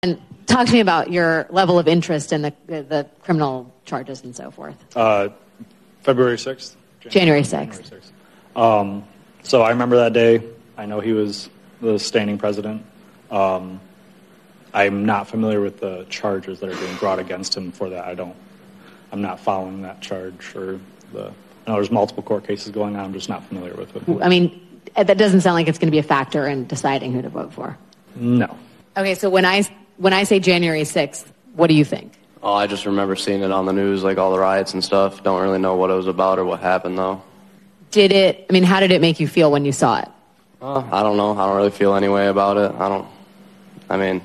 And talk to me about your level of interest in the criminal charges and so forth. February 6th? January 6th. So I remember that day. I know he was the standing president. I'm not familiar with the charges that are being brought against him for that. I'm not following that charge I know there's multiple court cases going on. I'm just not familiar with it. I mean, that doesn't sound like it's going to be a factor in deciding who to vote for. No. Okay, so when I say January 6th, what do you think? Oh, I just remember seeing it on the news, like all the riots and stuff. Don't really know what it was about or what happened, though. How did it make you feel when you saw it? I don't know. I don't really feel any way about it.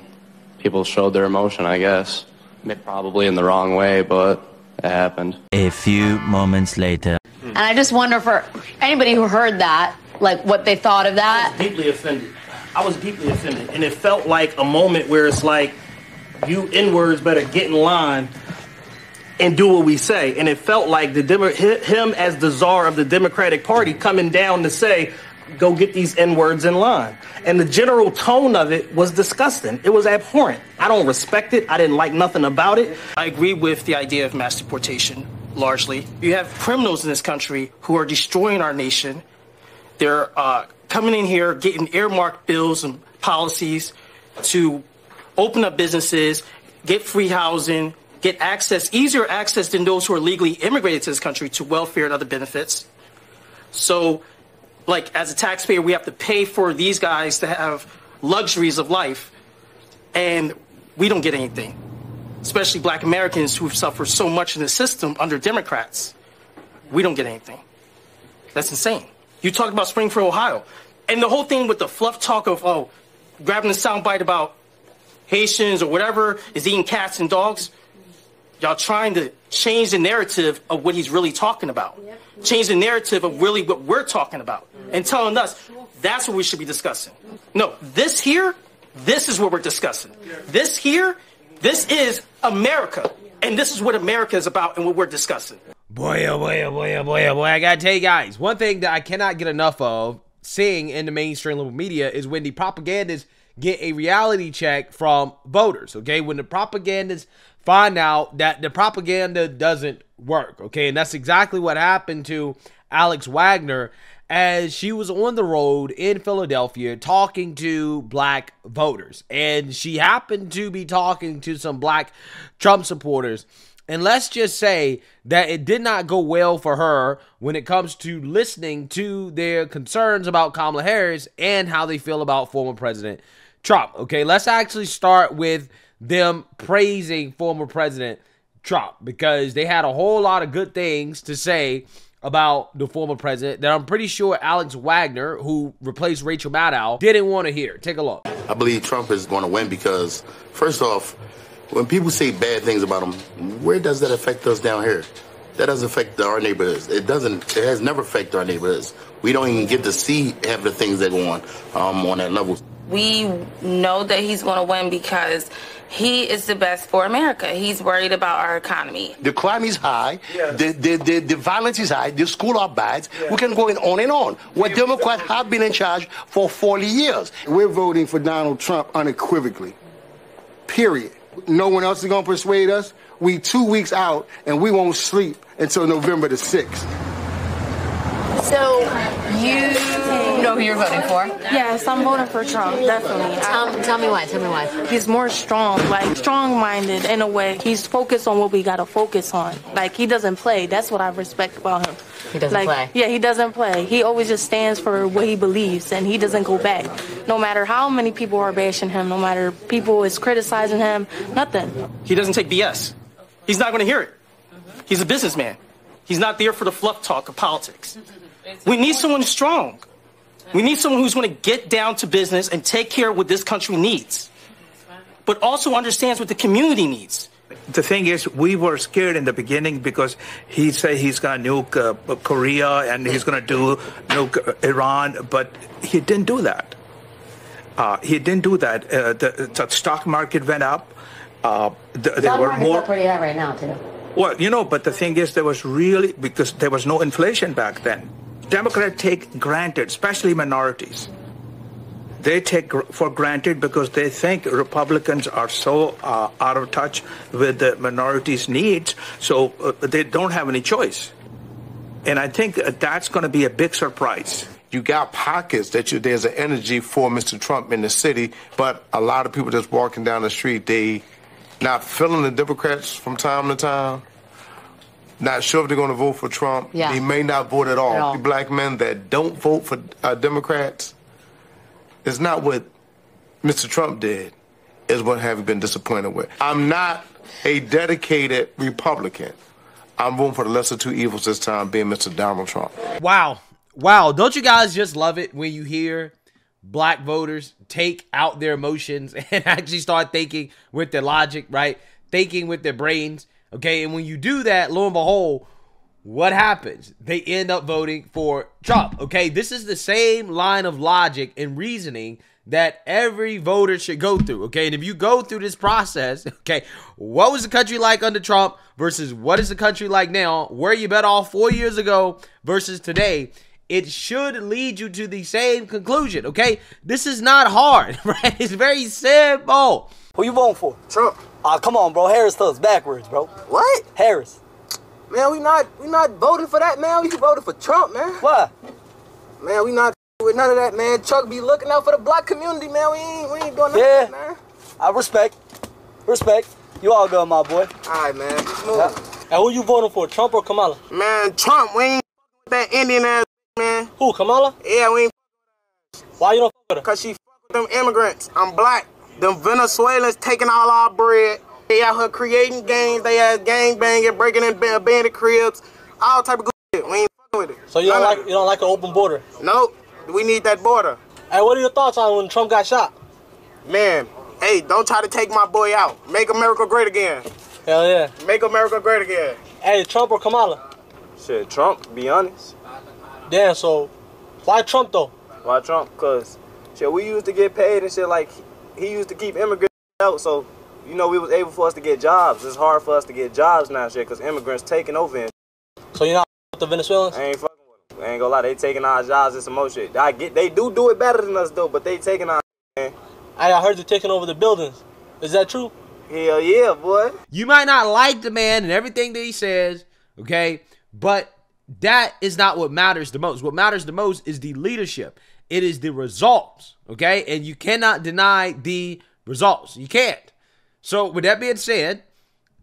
People showed their emotion, I guess. Probably in the wrong way, but it happened. A few moments later. And I just wonder for anybody who heard that, like what they thought of that. I was deeply offended. And it felt like a moment where it's like, you N-words better get in line and do what we say. And it felt like him as the czar of the Democratic Party coming down to say, go get these N-words in line. And the general tone of it was disgusting. It was abhorrent. I don't respect it. I didn't like nothing about it. I agree with the idea of mass deportation, largely. You have criminals in this country who are destroying our nation. They're coming in here, getting earmarked bills and policies to open up businesses, get free housing, get easier access than those who are legally immigrated to this country to welfare and other benefits. So, like, as a taxpayer, we have to pay for these guys to have luxuries of life, and we don't get anything, especially black Americans who've suffered so much in the system under Democrats. We don't get anything. That's insane. You talked about Springfield, Ohio, and the whole thing with the fluff talk of, grabbing the soundbite about Haitians or whatever is eating cats and dogs. Y'all trying to change the narrative of what he's really talking about. Change the narrative of really what we're talking about. And telling us that's what we should be discussing. No, this is what we're discussing. This is America. And this is what America is about and what we're discussing. Boy, oh boy, oh boy, oh boy, oh boy. I gotta tell you guys, one thing that I cannot get enough of seeing in the mainstream liberal media is when the propagandists get a reality check from voters, okay? When the propagandists find out that the propaganda doesn't work, okay? And that's exactly what happened to Alex Wagner as she was on the road in Philadelphia talking to black voters. And she happened to be talking to some black Trump supporters. And let's just say that it did not go well for her when it comes to listening to their concerns about Kamala Harris and how they feel about former President Trump. Okay, let's actually start with them praising former President Trump because they had a whole lot of good things to say about the former president that I'm pretty sure Alex Wagner, who replaced Rachel Maddow, didn't want to hear. Take a look. I believe Trump is going to win because, first off, when people say bad things about him, where does that affect us down here? That doesn't affect our neighborhoods. It has never affected our neighborhoods. We don't even get to see half the things that go on that level. We know that he's going to win because he is the best for America. He's worried about our economy. The crime is high. Yes. The violence is high. The schools are bad. Yeah. We can go on and on. Where Democrats have been in charge for 40 years. We're voting for Donald Trump unequivocally. Period. No one else is going to persuade us. We 2 weeks out, and we won't sleep until November the 6th. So you know who you're voting for? Yes, I'm voting for Trump, definitely. Tell me why. He's more strong-minded in a way. He's focused on what we got to focus on. Like, he doesn't play. That's what I respect about him. He doesn't play? Yeah, he doesn't play. He always just stands for what he believes, and he doesn't go back. No matter how many people are bashing him, no matter people is criticizing him, nothing. He doesn't take BS. He's not going to hear it. He's a businessman. He's not there for the fluff talk of politics. We need someone strong. We need someone who's going to get down to business and take care of what this country needs, but also understands what the community needs. The thing is, we were scared in the beginning because he said he's going to nuke Korea and he's going to nuke Iran, but he didn't do that. The stock market went up. There were more. Pretty high right now, too. Well, but the thing is, because there was no inflation back then. Democrats take granted, especially minorities. they take for granted because they think Republicans are so out of touch with the minorities' needs, so they don't have any choice. And I think that's going to be a big surprise. You got pockets that there's an energy for Mr. Trump in the city, but a lot of people just walking down the street, they not feeling the Democrats from time to time, not sure if they're going to vote for Trump. Yeah. They may not vote at all. The black men that don't vote for Democrats, it's not what Mr. Trump did, is what have you been disappointed with. I'm not a dedicated Republican. I'm voting for the lesser two evils this time, being Mr. Donald Trump. Wow. Wow. Don't you guys just love it when you hear black voters take out their emotions and actually start thinking with their logic, right? Thinking with their brains. Okay. And when you do that, lo and behold, what happens? They end up voting for Trump. Okay. This is the same line of logic and reasoning that every voter should go through, okay? And if you go through this process, okay, what was the country like under Trump versus what is the country like now? Where you better off 4 years ago versus today? It should lead you to the same conclusion, okay? This is not hard, right? It's very simple. Who you voting for? Trump. Come on, bro. Harris tells backwards, bro. What? Harris. Man, we not voting for that, man. We voted for Trump, man. Why? Man, we not with none of that, man. Chuck be looking out for the black community, man. We ain't doing nothing, man. I respect. You all good, my boy. All right, man. Yeah. And who you voting for, Trump or Kamala? Man, Trump. We ain't with that Indian ass, man. Who, Kamala? Yeah, we ain't. Why you don't fuck with her? Cause she with them immigrants. I'm black. Them Venezuelans taking all our bread. They out here creating gangs. They had gang banging, breaking in abandoned cribs, all type of good shit. We ain't fucking with it. So you don't like an open border? Nope. We need that border. Hey, what are your thoughts on when Trump got shot? Man, hey, don't try to take my boy out. Make America great again. Hell yeah. Make America great again. Hey, Trump or Kamala? Shit, Trump, to be honest. Damn, so why Trump though? Why Trump? Because, shit, we used to get paid and shit like he used to keep immigrants out, so, you know, we was able for us to get jobs. It's hard for us to get jobs now, shit, because immigrants taking over. So you're not with the Venezuelans? I ain't fucking with them. I ain't gonna lie, they taking our jobs and some more shit. They do it better than us, though, but they taking our man. I heard they're taking over the buildings. Is that true? Hell yeah, boy. You might not like the man and everything that he says, okay, but that is not what matters the most. What matters the most is the leadership. It is the results, okay? And you cannot deny the results. You can't. So with that being said,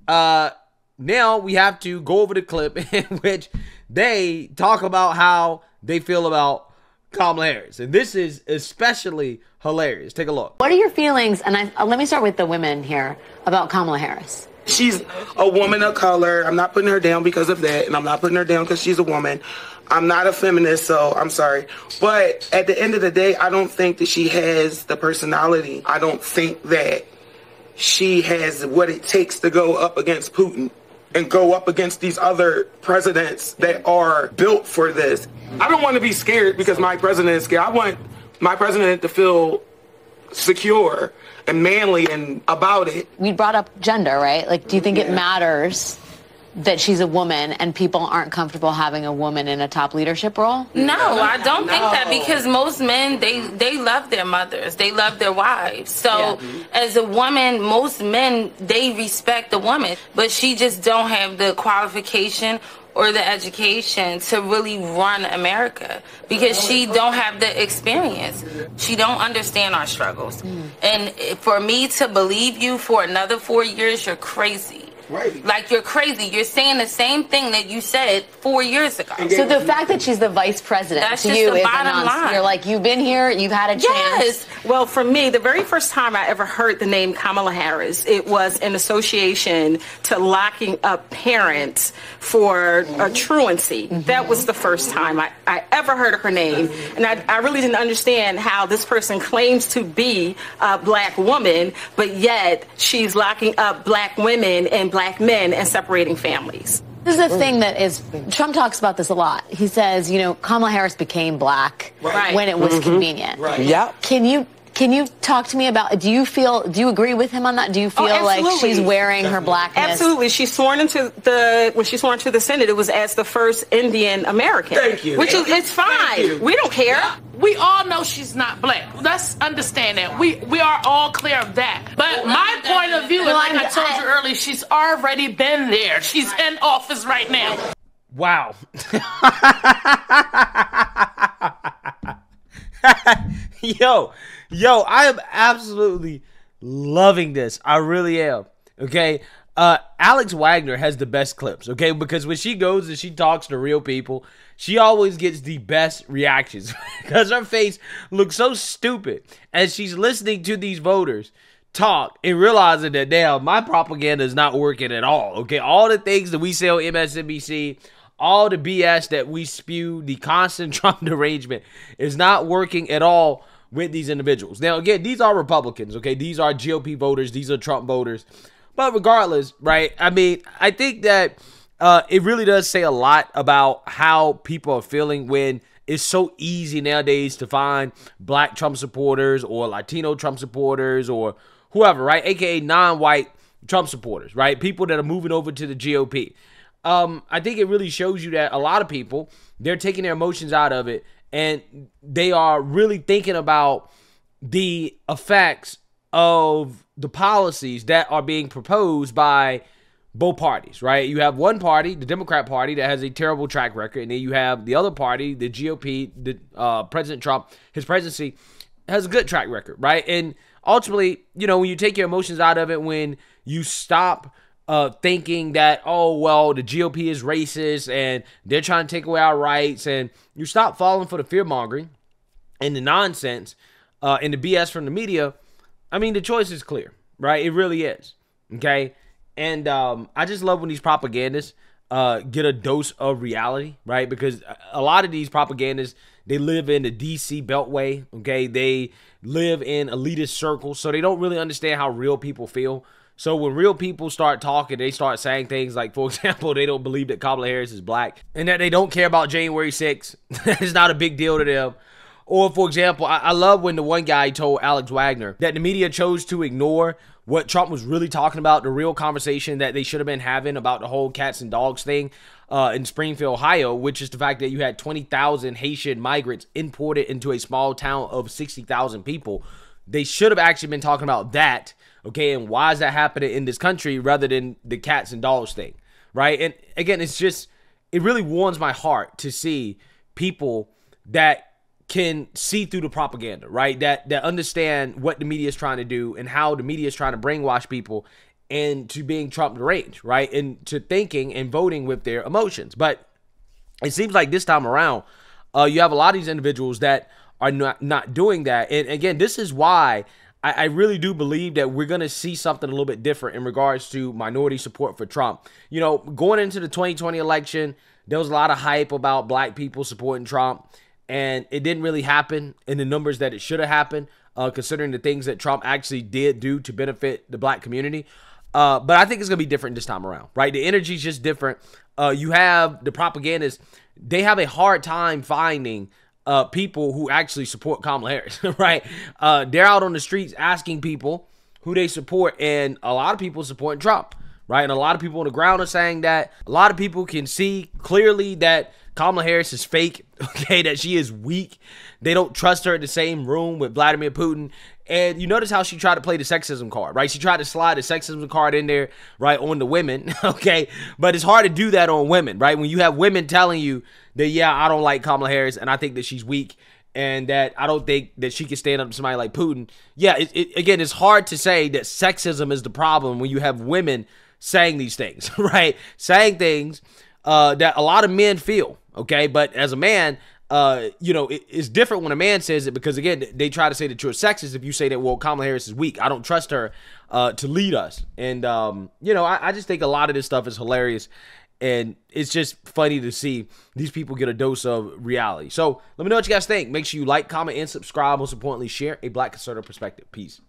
now we have to go over the clip in which they talk about how they feel about Kamala Harris. And this is especially hilarious. Take a look. What are your feelings, and let me start with the women here, about Kamala Harris? She's a woman of color. I'm not putting her down because of that, and I'm not putting her down because she's a woman. I'm not a feminist, so I'm sorry. But at the end of the day, I don't think that she has the personality. I don't think that she has what it takes to go up against Putin and go up against these other presidents that are built for this. I don't want to be scared because my president is scared. I want my president to feel secure and manly and about it. We brought up gender, right? Like, do you think it matters that she's a woman and people aren't comfortable having a woman in a top leadership role? No, I don't think that, because most men, they love their mothers. They love their wives. So as a woman, most men, they respect the woman, but she just don't have the qualification or the education to really run America because she don't have the experience. She don't understand our struggles. And for me to believe you for another 4 years, you're crazy. Right. Like, you're crazy. You're saying the same thing that you said 4 years ago. So the fact that she's the vice president That's to just you the is bottom line. You're like, you've been here, you've had a chance. Yes. Well, for me, the very first time I ever heard the name Kamala Harris, it was in association to locking up parents for a truancy. That was the first time I ever heard of her name. And I really didn't understand how this person claims to be a black woman, but yet she's locking up black women and black men and separating families. This is the thing that is, Trump talks about this a lot. He says, you know, Kamala Harris became black when it was convenient. Yeah. Can you talk to me about, do you agree with him on that? Do you feel like she's wearing her blackness? Absolutely. She's sworn into when she sworn to the Senate, it was as the first Indian American. Thank you. Which is, it's fine. We don't care. We all know she's not black. Let's understand that. We are all clear of that. But my point of view is, like I told you earlier, she's already been there. She's in office right now. Wow. Yo, I am absolutely loving this. I really am. Okay. Alex Wagner has the best clips, okay? Because when she goes and she talks to real people, she always gets the best reactions because her face looks so stupid as she's listening to these voters talk and realizing that, damn, my propaganda is not working at all, okay? All the things that we say on MSNBC, all the BS that we spew, the constant Trump derangement is not working at all with these individuals. Now, again, these are Republicans, okay? These are GOP voters. These are Trump voters. But regardless, right, I mean, I think that it really does say a lot about how people are feeling when it's so easy nowadays to find black Trump supporters or Latino Trump supporters or whoever, right, aka non-white Trump supporters, right, people that are moving over to the GOP. I think it really shows you that a lot of people, they're taking their emotions out of it and they are really thinking about the effects of the policies that are being proposed by both parties, right? You have one party, the Democrat Party, that has a terrible track record, and then you have the other party, the GOP, President Trump, his presidency has a good track record, right? And ultimately, you know, when you take your emotions out of it, when you stop thinking that, oh, well, the GOP is racist and they're trying to take away our rights, and you stop falling for the fear-mongering and the nonsense and the BS from the media, I mean, the choice is clear, right? It really is, okay? And I just love when these propagandists get a dose of reality, right? Because a lot of these propagandists, they live in the D.C. Beltway, okay? They live in elitist circles, so they don't really understand how real people feel. So when real people start talking, they start saying things like, for example, they don't believe that Kamala Harris is black and that they don't care about January 6th. It's not a big deal to them. Or, for example, I love when the one guy told Alex Wagner that the media chose to ignore what Trump was really talking about, the real conversation that they should have been having about the whole cats and dogs thing in Springfield, Ohio, which is the fact that you had 20,000 Haitian migrants imported into a small town of 60,000 people. They should have actually been talking about that, okay, and why is that happening in this country rather than the cats and dogs thing, right? And, again, it's just, it really warms my heart to see people that can see through the propaganda, right? That understand what the media is trying to do and how the media is trying to brainwash people into being Trump deranged, right? And to thinking and voting with their emotions. But it seems like this time around, you have a lot of these individuals that are not doing that. And again, this is why I really do believe that we're going to see something a little bit different in regards to minority support for Trump. You know, going into the 2020 election, there was a lot of hype about black people supporting Trump. And it didn't really happen in the numbers that it should have happened, considering the things that Trump actually did do to benefit the black community. But I think it's going to be different this time around, right? The energy is just different. You have the propagandists. They have a hard time finding people who actually support Kamala Harris, right? They're out on the streets asking people who they support, and a lot of people supporting Trump, right? And a lot of people on the ground are saying that. A lot of people can see clearly that Kamala Harris is fake, okay, that she is weak. They don't trust her in the same room with Vladimir Putin. And you notice how she tried to play the sexism card, right? She tried to slide the sexism card in there, right, on the women, okay? But it's hard to do that on women, right? When you have women telling you that, yeah, I don't like Kamala Harris and I think that she's weak and that I don't think that she can stand up to somebody like Putin. Yeah, again, it's hard to say that sexism is the problem when you have women saying these things, right? Saying things that a lot of men feel, okay? But as a man, you know, it's different when a man says it because, again, they try to say that you're sexist if you say that, well, Kamala Harris is weak. I don't trust her to lead us. And, you know, I just think a lot of this stuff is hilarious. And it's just funny to see these people get a dose of reality. So let me know what you guys think. Make sure you like, comment, and subscribe. Most importantly, share a Black conservative perspective. Peace.